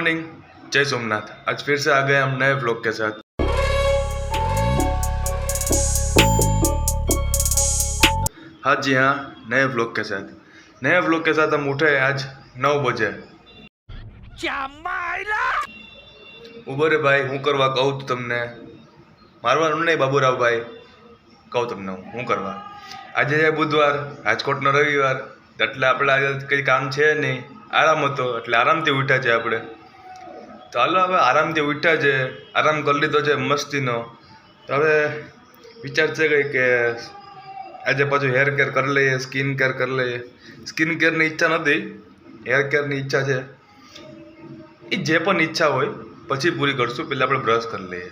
Morning, जय सोमनाथ। आज फिर से आ गए हम नए व्लॉग के साथ। हाँ जी हाँ, नए व्लॉग के साथ हम उठे आज 9 बजे। उभो रे भाई, हूँ करवा कहूँ तो तमने मारवानुं नहीं बाबूराव भाई, कहूँ तमने हूँ करवा। आज है बुधवार, राजकोटनो रविवार, એટલે આપણે આજે કંઈ કામ છે નહીં, આરામ હતો એટલે આરામથી ઉઠ્યા છે આપણે। તો હાલો હવે આરામથી ઉઠ્યા છે, આરામ કરી લીધો છે મસ્તીનો। તો હવે વિચાર છે કે આજે પાછું હેર કેર કરી લઈએ, સ્કિન કેર કરી લઈએ। સ્કિન કેરની ઈચ્છા નથી, હેર કેરની ઈચ્છા છે। એ જે પણ ઈચ્છા હોય પછી પૂરી કરશું, પહેલાં આપણે બ્રશ કરી લઈએ।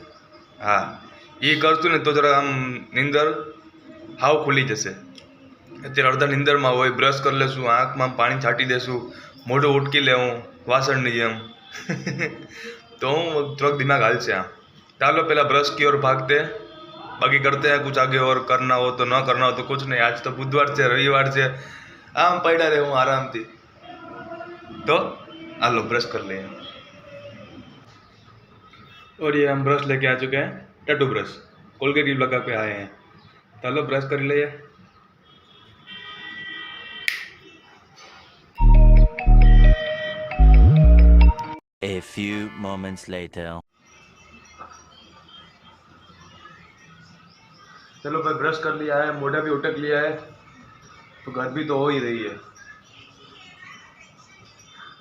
હા, એ કરશું ને તો જરા આમ નીંદર હાવ ખુલી જશે। અત્યારે અડધા નીંદરમાં હોય, બ્રશ કરી લેશું, આંખમાં પાણી છાંટી દેશું, મોઢું ઉટકી લેવું વાસણની જેમ तो થોડોક દિમાગ હાલશે આમ। ચાલો પહેલાં બ્રશ की ओर भागते, बाकी करते हैं कुछ आगे और करना हो तो ना करना हो तो कुछ नहीं। आज तो बुधवार છે, રવિવાર છે, આમ પડ્યા રહે હું આરામથી। तो आलो ब्रश कर लें। और ये हम ब्रश लेके आ चुके हैं, टैटू ब्रश, कोलगेट भी लगा के आए हैं। चलो ब्रश कर लिए। A few moments later. चलो भाई, ब्रश कर लिया है, मोढ़ा भी उटक लिया है, तो गर्मी तो हो ही रही है।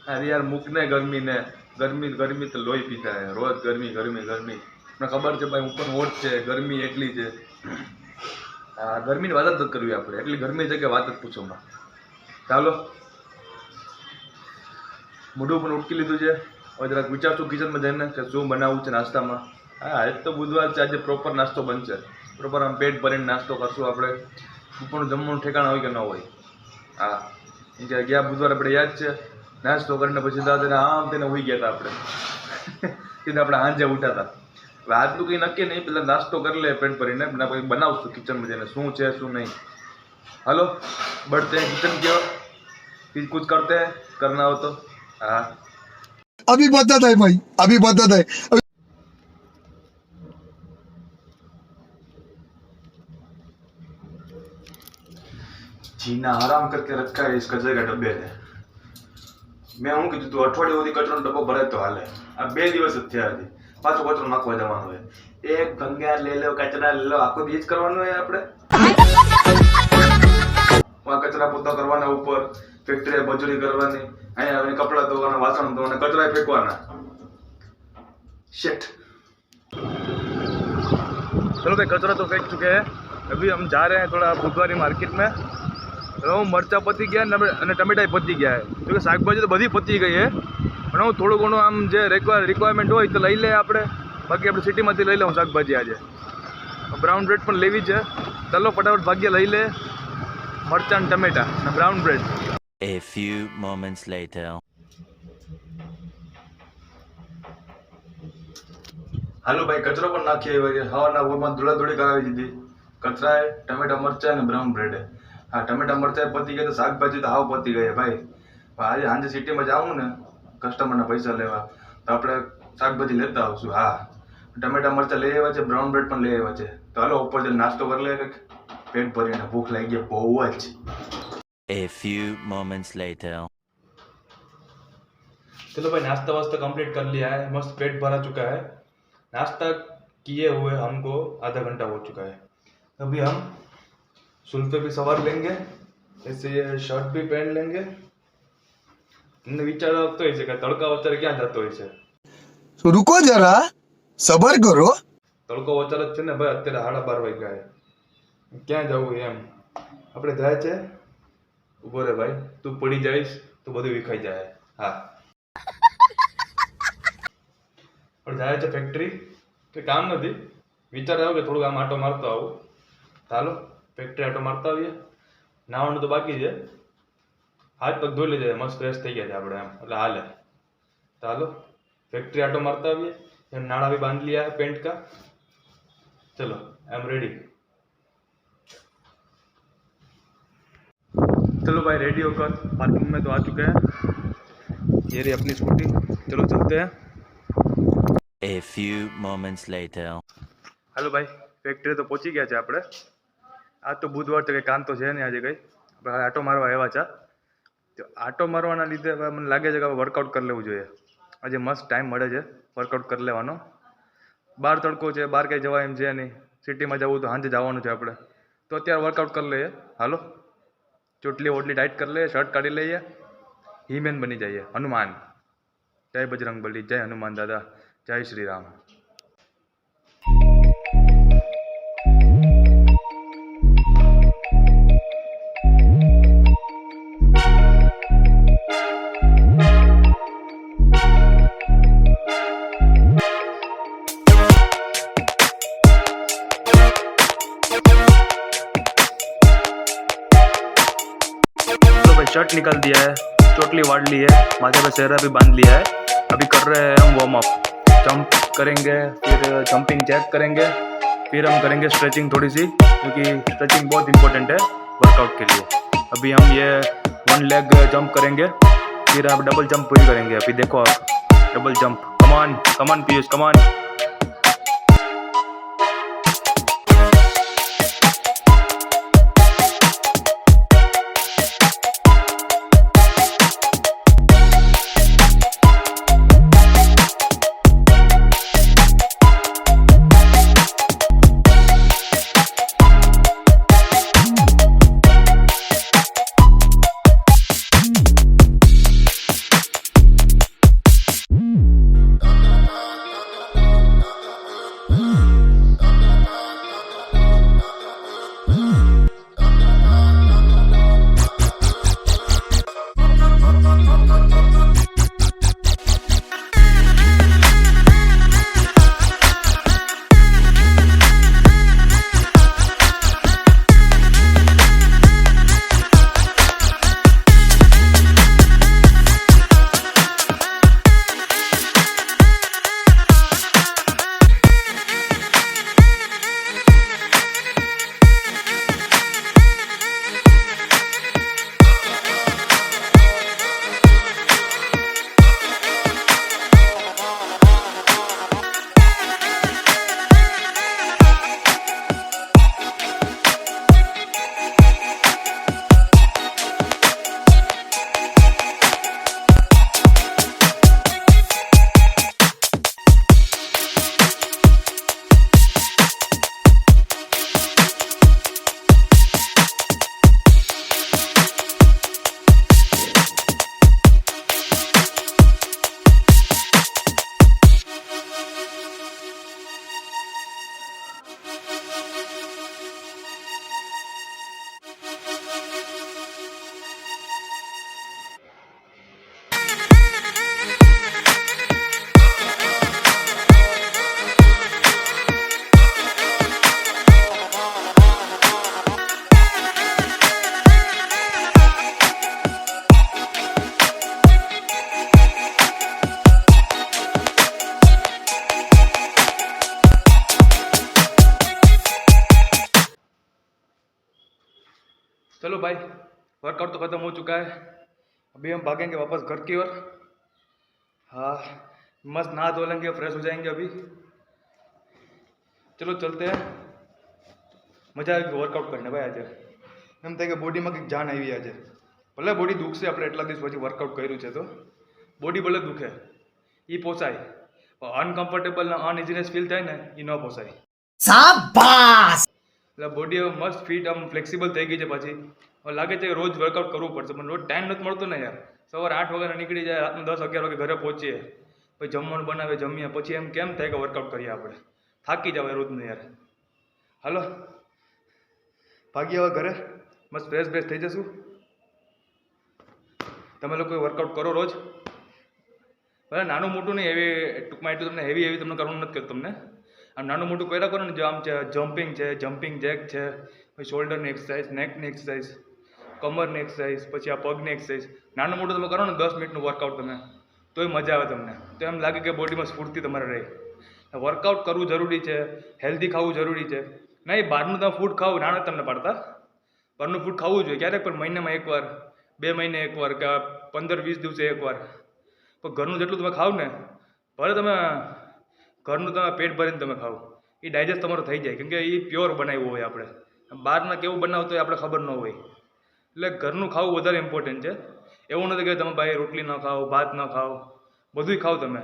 अरे यार मुकने गर्मी तो लोही पीता है, रोज गर्मी गर्मी गर्मी। મને ખબર છે ભાઈ, ઉપર હોટ છે, ગરમી એટલી છે। આ ગરમીની વાત જ કરવી આપણે, એટલી ગરમી છે કે વાત જ પૂછો માં। ચાલો મોઢું પણ ઉટકી લીધું છે, હવે જરાક વિચારશું કિચનમાં જઈને કે શું બનાવવું છે નાસ્તામાં। હા, આજ તો બુધવાર છે, આજે પ્રોપર નાસ્તો બનશે, પ્રોપર આમ પેટ ભરીને નાસ્તો કરશું આપણે। બપોરનું જમવાનું ઠેકાણા હોય કે ન હોય। હા, કે ગયા બુધવારે આપણે યાદ છે, નાસ્તો કરીને પછી દાદાને આમ તેને હોઈ ગયા હતા આપણે સીધા આપણે સાંજે ઉઠ્યા હતા। હવે આજનું કંઈ નક્કી નહીં, પહેલાં નાસ્તો કરી લે પેટ ભરીને, પછી બનાવશું કિચનમાં જઈને શું છે શું નહીં। હાલો बढ़ते हैं किचन की ओर, कुछ करते हैं, करना हो तो। हाँ अभी बदत है भाई, अभी बदत है। जीना आराम करके रखा है इस कचरे के डब्बे ने। मैं हूँ कि तू अठवाडिये સુધી કચરાનો ડબ્બો ભરાય તો હાલે। આ 2 દિવસ જ થયા છે, પાછો કચરો નાખવા જવાનો હોય। એક ગંગા લઈ લો, કચરા લઈ લો, આખો દિવસ કરવાનું હોય આપણે। કચરા પોતા કરવાના, ઉપર ફેક્ટરી મજૂરી કરવાની, અહીંયા આવીને કપડાં ધોવાના, વાસણ ધોવાના, કચરા ફેંકવાના। शिट। चलो भाई, कचरा तो फेंक चुके हैं, अभी हम जा रहे हैं थोड़ा बुधवारी मार्केट में। तो मरचा पती गया અને ટમેટા પતી ગયા है, क्योंकि શાકભાજી તો બધી પતી ગઈ है, પણ હું થોડું ઘણું આમ જે રિક્વાયરમેન્ટ હોય તો લઈ લે આપણે, બાકી આપણે સિટીમાંથી લઈ લઉં શાકભાજી। આજે બ્રાઉન બ્રેડ પણ લેવી છે, ચાલો ફટાફટ ભાગ્ય લઈ લે મરચાં અને ટમેટા અને brown bread. A few moments later. હાલો ભાઈ, કચરો પણ નાખી આવ્યો છે, હવાના ઓરમાં ધૂળાધૂળી કરાવી દીધી। કચરાએ, ટમેટા મરચાં અને બ્રાઉન બ્રેડે। હા, ટમેટા મરચાં પતી ગયા, તો શાકભાજી તો હાવ પતી ગઈ ભાઈ। આજે સાંજે સિટીમાં જાઉં ને કસ્ટમરના પૈસા લેવા, તો આપણે શાકભાજી લેતા આવશું। હા, ટમેટા મરચાં લઈ આવ્યા છે, બ્રાઉન બ્રેડ પણ લઈ આવ્યા છે। તો હાલો ઉપર જઈને નાસ્તો કરી લે, પેટ ભરીને, ભૂખ લાગી ગઈ બહુ જ। A few moments later. चलो भाई, नाश्ता वास्ता कंप्लीट कर लिया है, मस्त पेट भरा चुका है। नाश्ता किए हुए हमको आधा घंटा हो चुका है। अभी हम सुल्फे भी सवार लेंगे, ऐसे ये शर्ट भी पहन लेंगे। हमने विचार तो है कि तड़का वचार क्या जातो है, तो रुको जरा, सबर करो। तड़को वचार જ છે ને ભાઈ, અત્યારે 12:30 વાગ્યા છે, ક્યાં જવું એમ આપણે જાય છે। ઉભો રે ભાઈ, તું પડી જઈશ તો બધું વિખાઈ જાય। હા, પણ જાય છે ફેક્ટરી, કે કામ નથી, વિચાર આવ્યો કે થોડુંક આમ આટો મારતો આવું। ચાલો ફેક્ટરી આટો મારતા આવીએ। નાવાનું તો બાકી છે, હાથ પગ ધોઈ લીધા, મસ્ત ફ્રેશ થઈ ગયા છે આપણે એમ, એટલે હાલે। ચાલો फैक्ट्री आटो मारता हुए, नाड़ा भी बांध लिया है पेंट का। चलो आई एम रेडी। चलो भाई रेडी होकर पार्किंग में तो आ चुके हैं। ये रही अपनी स्कूटी, चलो चलते हैं। A few moments later. હાલો ભાઈ, ફેક્ટરી તો પહોંચી ગયા છે આપણે. આજ તો બુધવાર તો કંઈ કામ તો છે નહીં આજે કંઈ, આપણે આટો મારવા આવ્યા છે. તો આટો મારવાના લીધે હવે મને લાગે છે કે હવે વર્કઆઉટ કરી લેવું જોઈએ. આજે મસ્ત ટાઈમ મળે છે વર્કઆઉટ કરી લેવાનો. બહાર તડકો છે, બહાર કંઈ જવાય એમ છે નહીં. સિટીમાં જવું તો સાંજે જવાનું છે આપણે, તો અત્યારે વર્કઆઉટ કરી લઈએ. હાલો, ચોટલી ઓટલી ટાઈટ કરી લઈએ, શર્ટ કાઢી લઈએ, હીમેન બની જઈએ, હનુમાન. જય બજરંગબલી, જય હનુમાન દાદા, જય શ્રી રામ. तो भाई शर्ट निकाल दिया है, चोटली वाड़ ली है, माथे पे सेहरा भी बांध लिया है. अभी कर रहे हैं हम वार्म अप. जंप करेंगे, फिर जंपिंग जैक करेंगे, फिर हम करेंगे स्ट्रेचिंग थोड़ी सी, क्योंकि स्ट्रेचिंग बहुत इंपॉर्टेंट है वर्कआउट के लिए. अभी हम ये 1 लेग जंप करेंगे, फिर आप डबल जंप भी करेंगे. अभी देखो आप, डबल जंप. कमान कमान पीयूष, कमान. चलो भाई, वर्कआउट तो ख़त्म हो चुका है. अभी हम भागेंगे वापस घर की ओर. हाँ, मस्त नहा धो लेंगे, फ्रेश हो जाएंगे अभी. चलो चलते हैं. મજા આવી ગઈ વર્કઆઉટ કરીને ભાઈ. આજે એમ થાય કે બોડીમાં કંઈક જાન આવી આજે. ભલે બોડી દુખશે, આપણે એટલા દિવસ પછી વર્કઆઉટ કર્યું છે તો બોડી ભલે દુખે, એ પોસાય. અનકમ્ફર્ટેબલ ને અનઇઝીનેસ ફીલ થાય ને, એ ન પોસાય. શાબાશ! એટલે બોડી હવે મસ્ત ફિટ, આમ ફ્લેક્સિબલ થઈ ગઈ છે. પાછી હવે લાગે છે કે રોજ વર્કઆઉટ કરવું પડશે, પણ રોજ ટાઈમ નથી મળતો ને યાર. સવારે 8 વાગે નીકળી જાય, રાતના 10-11 વાગે ઘરે પહોંચીએ, પછી જમવાનું બનાવે, જમીએ, પછી એમ કેમ થાય કે વર્કઆઉટ કરીએ આપણે. થાકી જવાય રોજનું યાર. હાલો ભાગીએ હવે ઘરે, મસ્ત ફ્રેશ થઈ જશું. તમે લોકો વર્કઆઉટ કરો રોજ, ભલે નાનું મોટું નહીં, એવી ટૂંકમાં એટલું તમને હેવી તમને કરવાનું નથી કરતું. તમને આમ નાનું મોટું કર્યા કરો ને, જો આમ છે જમ્પિંગ છે, જમ્પિંગ જેક છે, પછી શોલ્ડરની એક્સરસાઇઝ, નેકની એક્સરસાઇઝ, કમરની એક્સરસાઇઝ, પછી આ પગની એક્સરસાઇઝ, નાનું મોટું તમે કરો ને 10 મિનિટનું વર્કઆઉટ તમે, તોય મજા આવે તમને. તો એમ લાગે કે બોડીમાં સ્ફૂર્તિ તમારે રહે. વર્કઆઉટ કરવું જરૂરી છે, હેલ્ધી ખાવું જરૂરી છે. નહીં બહારનું તમે ફૂડ ખાવ, ના નથી તમને પાડતા, બહારનું ફૂડ ખાવું જોઈએ ક્યારેક, પણ મહિનામાં એકવાર, 2 મહિને એકવાર, કે 15-20 દિવસે એકવાર. પણ ઘરનું જેટલું તમે ખાવ ને, ભલે તમે ઘરનું તમે પેટ ભરીને તમે ખાવ, એ ડાયજેસ્ટ તમારું થઈ જાય, કેમ કે એ પ્યોર બનાવ્યું હોય. આપણે બહારના કેવું બનાવતો હોય આપણે ખબર ન હોય. એટલે ઘરનું ખાવું વધારે ઇમ્પોર્ટન્ટ છે. એવું નથી કે તમે ભાઈ રોટલી ન ખાઓ, ભાત ન ખાઓ, બધુંય ખાઓ તમે.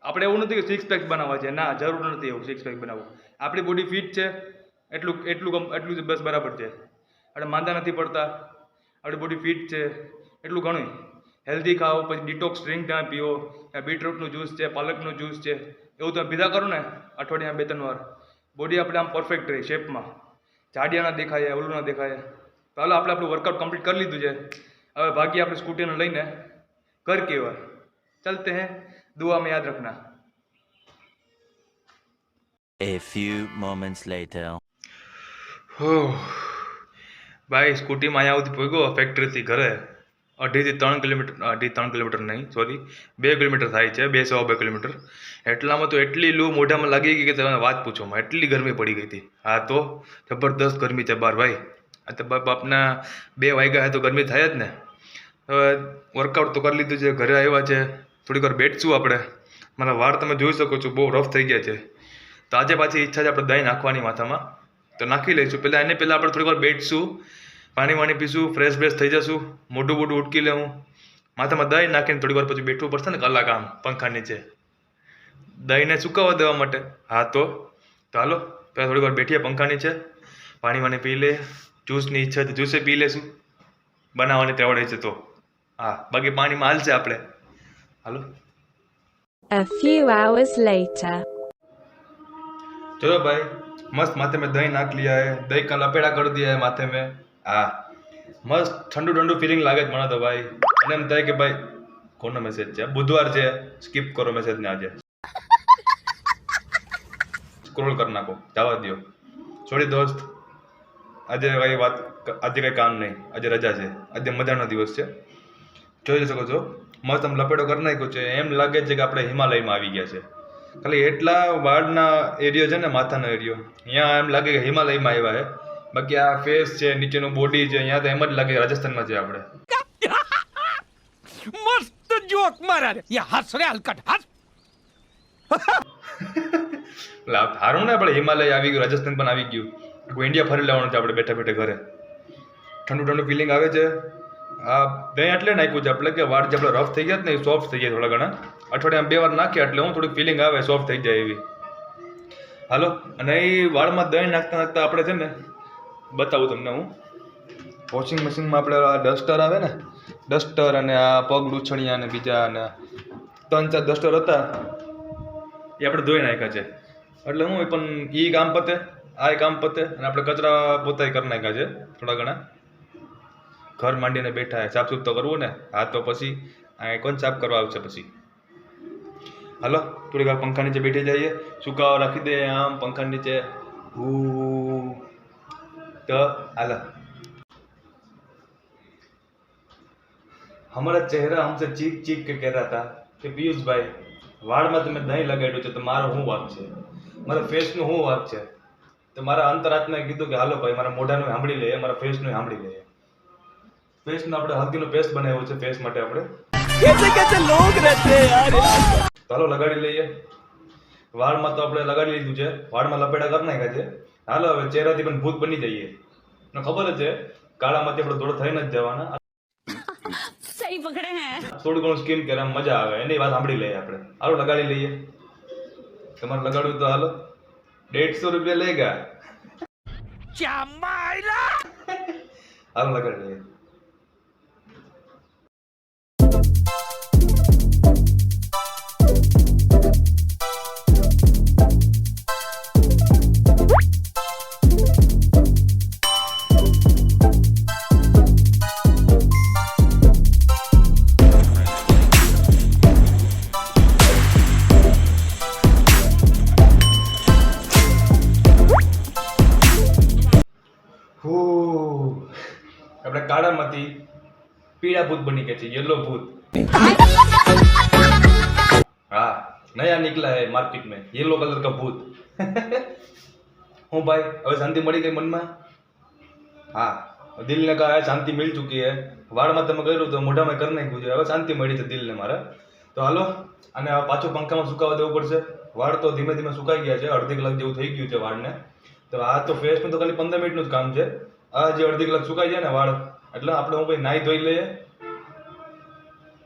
આપણે એવું નથી કે સિક્સ પેક બનાવવા છે, ના, જરૂર નથી એવું સિક્સ પેક બનાવવું. આપણી બોડી ફિટ છે એટલું જ બસ બરાબર છે. આપણે માંદા નથી પડતા, આપણી બોડી ફિટ છે એટલું ઘણું. હેલ્ધી ખાઓ, પછી ડિટોક્સ ડ્રિંક તમે પીઓ, બીટરૂટનું જ્યુસ છે, પાલકનું જ્યુસ છે, એવું તમે પીધા કરો ને અઠવાડિયામાં 2-3 વાર, બોડી આપણે આમ પરફેક્ટ રહે, શેપમાં, જાડિયા ના દેખાય, ઓલું ના દેખાય. તો હાલો આપણે આપણું વર્કઆઉટ કમ્પ્લીટ કરી લીધું છે. હવે ભાગીએ આપણે સ્કૂટીને લઈને ઘર की ओर चलते हैं. दुआ में याद रखना. A few moments later. ભાઈ સ્કૂટીમાં અહીંયા સુધી પહોંચ્યો ફેક્ટરીથી ઘરે 2.5 કિલોમીટર નહીં, સોરી, 2 કિલોમીટર થાય છે, 2.25 કિલોમીટર. એટલામાં તો એટલી લૂ મોઢામાં લાગી ગઈ કે તમે વાત પૂછોમાં, એટલી ગરમી પડી ગઈ હતી. હા તો જબરદસ્ત ગરમી છે બહાર ભાઈ. આ તો બાપના 2 વાગ્યા છે તો ગરમી થાય જ ને. હવે વર્કઆઉટ તો કરી લીધું છે, ઘરે આવ્યા છે, થોડીક વાર બેઠશું આપણે. મારા વાળ તમે જોઈ શકો છો બહુ રફ થઈ ગયા છે. તો આજે પાછી ઈચ્છા છે આપણે દહીં નાખવાની માથામાં, તો નાખી લઈશું. પહેલાં આપણે થોડીક વાર બેઠશું, પાણી પીશું, ફ્રેશ થઈ જશું, મોઢું ઉટકી લેવું, માથામાં દહીં નાખીને થોડીક વાર પછી બેઠવું પડશે ને કલાક આમ પંખા નીચે, દહીંને સુકાવા દેવા માટે. હા તો હાલો પહેલાં થોડીક વાર બેઠીએ પંખા નીચે, પાણી પી લે, જ્યુસની ઈચ્છા તો જ્યુસે પી લેશું, બનાવવાની તેવડે છે તો. હા, બાકી પાણીમાં હાલશે આપણે. હાલો. A few hours later. चलो भाई, मस्त माथे में दही नाख लिया है, दही का लपेड़ा कर दिया है माथे में. हाँ, मस्त ठंडू फीलिंग लागे મને તો ભાઈ. અને એમ થાય કે ભાઈ કોનો મેસેજ છે, બુધવાર છે, સ્કીપ કરો મેસેજ ને, આજે સ્ક્રોલ કરી નાખો, જવા દો. છોડી દોસ્ત, આજે કઈ કામ નહીં, આજે રજા છે, આજે મજાનો દિવસ છે. જોઈ શકો છો મસ્ત આમ લપેટો કરી નાખ્યો છે. એમ લાગે છે કે આપણે હિમાલયમાં આવી ગયા છે. ખાલી એટલા વાળના એરિયો છે ને, માથાનો એરિયો, અહીંયા એમ લાગે કે હિમાલયમાં આવ્યા છે. બાકી આ ફેસ છે, નીચેનું બોડી છે, અહીંયા તો એમ જ લાગે રાજસ્થાનમાં છે આપણે. मस्त जोक मारा रे ये हंस रे हलकट हंस હારું ને, આપણે હિમાલય આવી ગયું, રાજસ્થાન પણ આવી ગયું, ઇન્ડિયા ફરી લેવાનું છે આપણે બેઠા ઘરે. ઠંડુ ફિલિંગ આવે છે. આ દહીં એટલે નાખ્યું છે આપણે કે વાળ જે આપણે રફ થઈ ગયા ને એ સોફ્ટ થઈ જાય થોડા ઘણા. અઠવાડિયામાં 2 વાર નાખ્યા એટલે થોડીક ફિલિંગ આવે, સોફ્ટ થઈ જાય એવી. હાલો, અને એ વાળમાં દહીં નાખતા આપણે છે ને, બતાવું તમને હું. વોશિંગ મશીનમાં આપણે આ ડસ્ટર આવે ને, ડસ્ટર અને આ પગ લૂછણિયા અને બીજા અને 3-4 ડસ્ટર હતા એ આપણે ધોઈ નાખ્યા છે. એટલે હું પણ એ કામ પતે, આ કામ પતે, અને આપણે કચરા પોતાય કરી નાખ્યા છે થોડા ઘણા. ઘર માંડીને બેઠા, સાફ સુફ તો કરવું ને. હા તો પછી આ કોણ સાફ કરવા આવશે પછી. હાલો થોડીક વાર પંખા નીચે બેઠી જઈએ, સુકાવા રાખી દે આમ પંખા નીચે. તો હાલો. हमारा चेहरा हमसे चीख के कह रहा था कि पीयूष भाई વાળમાં તમે દહીં લગાડ્યું છે તો મારો શું વાંક છે, મારા ફેસનું શું વાંક છે. તો મારા અંતરાત્માએ કીધું કે હાલો ભાઈ મારા મોઢાનું સાંભળી લઈએ, મારા ફેસનું સાંભળી લઈએ. ફેસનો આપણે હલ્દીનો પેસ્ટ બનાવ્યો છે ફેસ માટે આપણે. कैसे लोग रहते हैं यार. ચાલો લગાડી લઈએ. વાળમાં તો આપણે લગાડી લીધું છે, વાળમાં લપેડા કરી નાખ્યા છે. હાલો હવે ચહેરાથી પણ ભૂત બની જઈએ. ખબર જ છે કાળામાંથી આપણે દોડ થઈને જ જવાના. सही पकड़े हैं. થોડું ઘણું સ્કીન કેર મજા આવે, એની વાત સાંભળી લઈએ આપણે. હાલો લગાડી લઈએ. તમારે લગાડવું તો હાલો, 150 રૂપિયા લેગા. હાલો લગાડી લઈએ. આપણે કાળામાંથી પીળા ભૂત બની ગયા છે, येलो भूत. हाँ, नया निकला है मार्केट में येलो कलर का भूत. हूँ भाई હવે શાંતિ મળી ગઈ મનમાં. હા, દિલને કહા શાંતિ મિલ ચૂકી है. વાળમાં તમે કર્યું તો મોઢામાં કરી નાખ્યું છે, હવે શાંતિ મળી છે દિલને મારે. તો તો હાલો અને હવે પાછું પંખામાં સુકાવા દેવું પડશે. વાળ તો ધીમે ધીમે સુકાઈ ગયા છે, અડધી કલાક જેવું થઈ ગયું છે વાળને. તો આ તો ફેસનું તો ખાલી 15 મિનિટનું જ કામ છે. આ જે અડધી કલાક સુકાઈ જાય ને વાળ, એટલે આપણે હું ભાઈ નાહી ધોઈ લઈએ,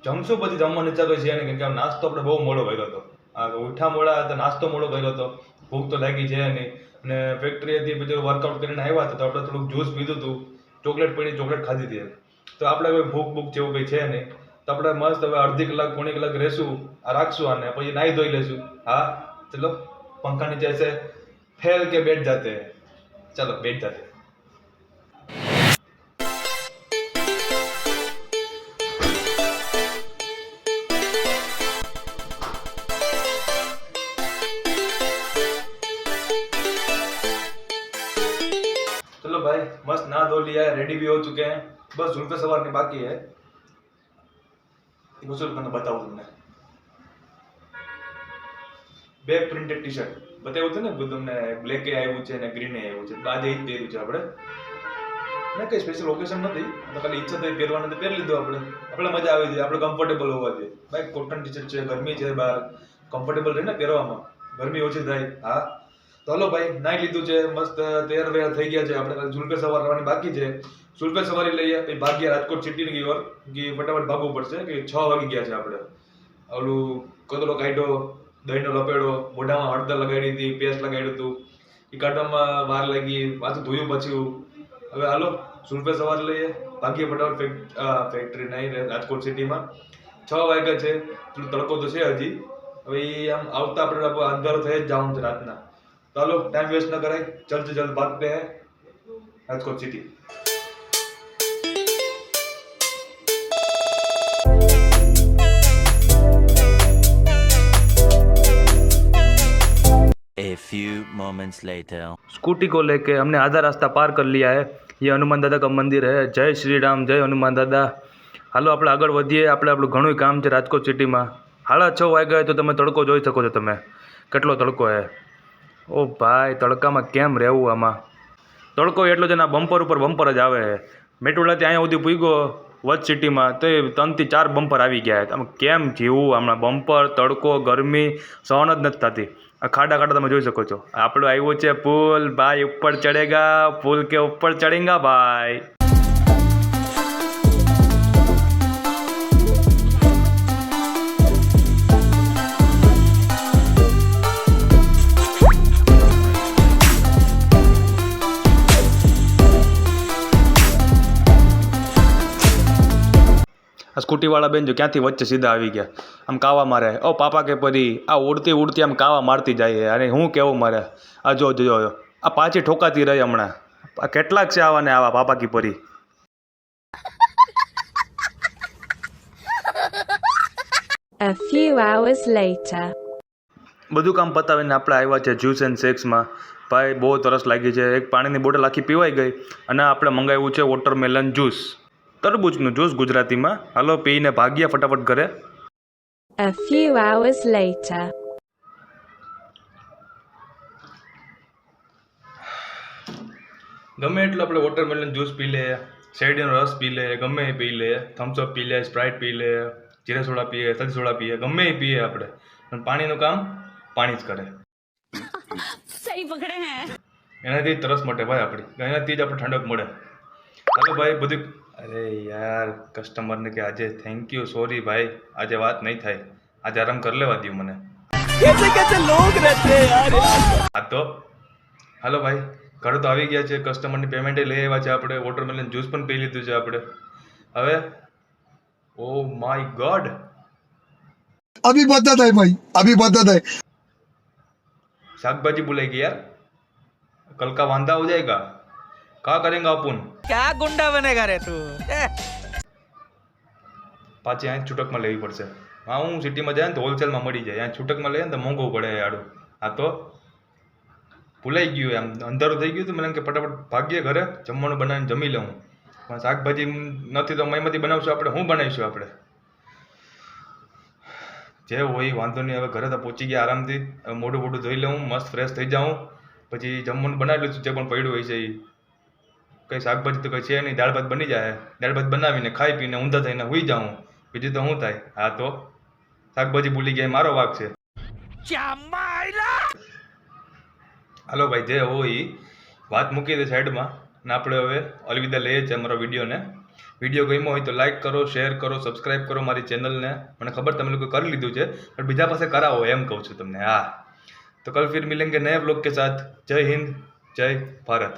જમશું, પછી જમવાની ઈચ્છા કોઈ છે નહીં, કેમ કે આમ નાસ્તો આપણે બહુ મોડો કર્યો હતો. આ ઉઠા મોડા તો નાસ્તો મોડો કર્યો હતો, ભૂખ તો લાગી છે નહીં. અને ફેક્ટરીએથી પછી વર્કઆઉટ કરીને આવ્યા હતા તો આપણે થોડુંક જ્યુસ પીધું હતું, ચોકલેટ પડી, ચોકલેટ ખાધી હતી. તો આપણે કોઈ ભૂખ જેવું કંઈ છે નહીં. તો આપણે મસ્ત હવે અડધી કલાક પોણી કલાક રહેશું, આ રાખશું આને, પછી નાહી ધોઈ લેશું. હા ચલો, પંખા નીચે ऐसे फैल के बैठ जाते हैं. चलो बैठ जाते हैं. चलो भाई, मस्त नहा धो लिया है, रेडी भी हो चुके हैं. बस जुल्फे सवारनी बाकी है. गुसल करना बताऊं तुमने. બેક પ્રિન્ટેડ ટી શર્ટ બતાવ્યું હતું ને તમને, બ્લેક એ આવ્યું છે ને ગ્રીન એ આવ્યું છે. આજે જ પહેર્યું છે આપણે, ના કઈ સ્પેશિયલ ઓકેશન નથી, તો ખાલી ઈચ્છા થઈ પહેરવાનું તો પહેરી લીધું આપણે. આપણે મજા આવી જાય, આપણે કમ્ફર્ટેબલ હોવા જોઈએ ભાઈ. કોટન ટી શર્ટ છે, ગરમી છે બહાર, કમ્ફર્ટેબલ રહે ને પહેરવામાં, ગરમી ઓછી થાય. હા તો હાલો ભાઈ, નાઈ લીધું છે, મસ્ત તૈયાર વૈયાર થઈ ગયા છે. આપણે ખાલી ઝુલપે સવાર કરવાની બાકી છે. ઝુલપે સવારી લઈએ, પછી ભાગ્યા રાજકોટ સિટીની ઓર કે ફટાફટ ભાગવું પડશે કે 6 વાગી ગયા છે. આપણે ઓલું કદડો કાઢ્યો, દહીંનો લપેડો, મોઢામાં હળદર લગાડી હતી, પેસ્ટ લગાડ્યું હતું, એ કાઢવામાં વાર લાગી, પાછું ધોયું પછી. હવે હાલો ઝુલપે સવાર લઈએ, ભાગીએ ફટાફટ ફેક્ટરી નહીં રાજકોટ સિટીમાં. 6 વાગ્યા છે, થોડું તડકો તો છે હજી. હવે આમ આવતા આપણે અંધારો થઈ જ જવાનું છે રાતના. તો હાલો ટાઈમ વેસ્ટ ન કરાય, જલ્દ से जल्द भागते हैं Rajkot city. A few moments later. Scooty को लेके हमने आधा रास्ता पार कर लिया है. ये हनुमान दादा का मंदिर है. जय श्री राम, जय हनुमान दादा. હાલો આપણે આગળ વધીએ. આપણું ઘણું કામ છે રાજકોટ સિટીમાં. 6:30 વાગ્યા તો તમે તડકો જોઈ શકો છો. તમે કેટલો તડકો છે. ઓ ભાઈ, તડકામાં કેમ રહેવું આમાં. તડકો એટલો જ, એના બમ્પર ઉપર બમ્પર જ આવે છે. મેટોડાથી અહીંયા સુધી પૂગ્યો વચ સિટીમાં તો 3 થી 4 બમ્પર આવી ગયા. આમ કેમ જીવવું હમણાં. બમ્પર, તડકો, ગરમી સહન જ નથી થતી. આ ખાડા ખાડા તમે જોઈ શકો છો. આપણું આવ્યું છે પુલ. ભાઈ ઉપર ચડેગા, પુલ કે ઉપર ચડેગા ભાઈ. આ સ્કૂટીવાળા બેન જો ક્યાંથી વચ્ચે સીધા આવી ગયા. આમ કાવા મારે. ઓ પાપા કે પરી, આ ઉડતી ઉડતી આમ કાવા મારતી જાય. અને હું કેવું મારે. આ જો જો આ પાછી ઠોકાતી રહી હમણાં. આ કેટલાક છે આવા ને આવા પાપા કી પરી. A few hours later. બધું કામ પતાવીને આપણે આવ્યા છે જ્યુસ એન્ડ શેક્સમાં. ભાઈ બહુ તરસ લાગી છે. એક પાણીની બોટલ આખી પીવાઈ ગઈ અને આપણે મંગાવ્યું છે વોટરમેલન જ્યુસ, તરબૂચનું જ્યુસ ગુજરાતીમાં. હાલો પીને ભાગ્યા ફટાફટ ઘરે. A few hours later. ગમે એટલું આપણે વોટરમેલન જ્યુસ પી લે, શેરડીનો રસ પી લે, ગમે એ પી લે, થમ્સઅપ પી લે, સ્પ્રાઇટ પી લે, જીરા સોડા પીએ, સજ સોડા પીએ, ગમે એ પીએ આપણે, પણ પાણીનું કામ પાણી જ કરે. सही पकड़े हैं. એનાથી જ તરસ મટે ભાઈ આપણી, એનાથી જ આપણે ઠંડક મળે. હાલો ભાઈ બધું. અરે યાર, કસ્ટમરને કે આજે થેન્ક યુ, સોરી ભાઈ, આજે વાત નહીં થાય, આજે આરામ કરી લેવા દઉં મને. હા તો હાલો ભાઈ, ઘરે તો આવી ગયા છે. કસ્ટમરની પેમેન્ટ લઈ આવ્યા છે આપણે. વોટરમેલન જ્યુસ પણ પી લીધું છે આપણે. હવે ઓ માય ગોડ, अभी बदत है भाई, अभी बदत है. શાકભાજી ભૂલાઈ ગઈ યાર. કલ કા વાંધા હો જાયગા. કા કરેંગા અપુન. क्या गुंडा बनेगा रे तू. પાછી અહીંયા છૂટકમાં લેવી પડશે. હા, હું સિટીમાં જાય ને તો હોલસેલમાં મળી જાય. અહીંયા છૂટકમાં લઈએ ને તો મોંઘું પડે યાડું. હા તો ભૂલાઈ ગયું, એમ અંધારું થઈ ગયું હતું. મને એમ કે ફટાફટ ભાગીએ ઘરે, જમવાનું બનાવીને જમી લઉં. પણ શાકભાજી નથી તો મયમાંથી બનાવશું આપણે. શું બનાવીશું આપણે? જે હોય વાંધો નહીં. હવે ઘરે તો પહોંચી ગયા આરામથી. હવે મોઢું મોઢું ધોઈ લઉં, મસ્ત ફ્રેશ થઈ જાઉં, પછી જમવાનું બનાવી લઈશું જે પણ પડ્યું હોય છે એ. કંઈ શાકભાજી તો કંઈ છે નહીં, દાળ ભાત બની જાય. દાળ ભાત બનાવીને ખાઈ પીને ઊંધા થઈને સૂઈ જાઉં. બીજું તો શું થાય. હા તો શાકભાજી ભૂલી ગયા એ મારો વાંક છે. હાલો ભાઈ, જે હોય ઈ વાત મૂકી દે સાઈડમાં ને આપણે હવે અલવિદા લઈએ છીએ અમારા વિડીયોને. વિડીયો ગમ્યો હોય તો લાઈક કરો, શેર કરો, સબસ્ક્રાઈબ કરો મારી ચેનલને. મને ખબર તમે લોકો કરી લીધું છે, પણ બીજા પાસે કરાવો એમ કહું છું તમને. હા, તો કલ ફિર મિલેંગે નए વ્લોગ કે સાથ. જય હિન્દ, જય ભારત.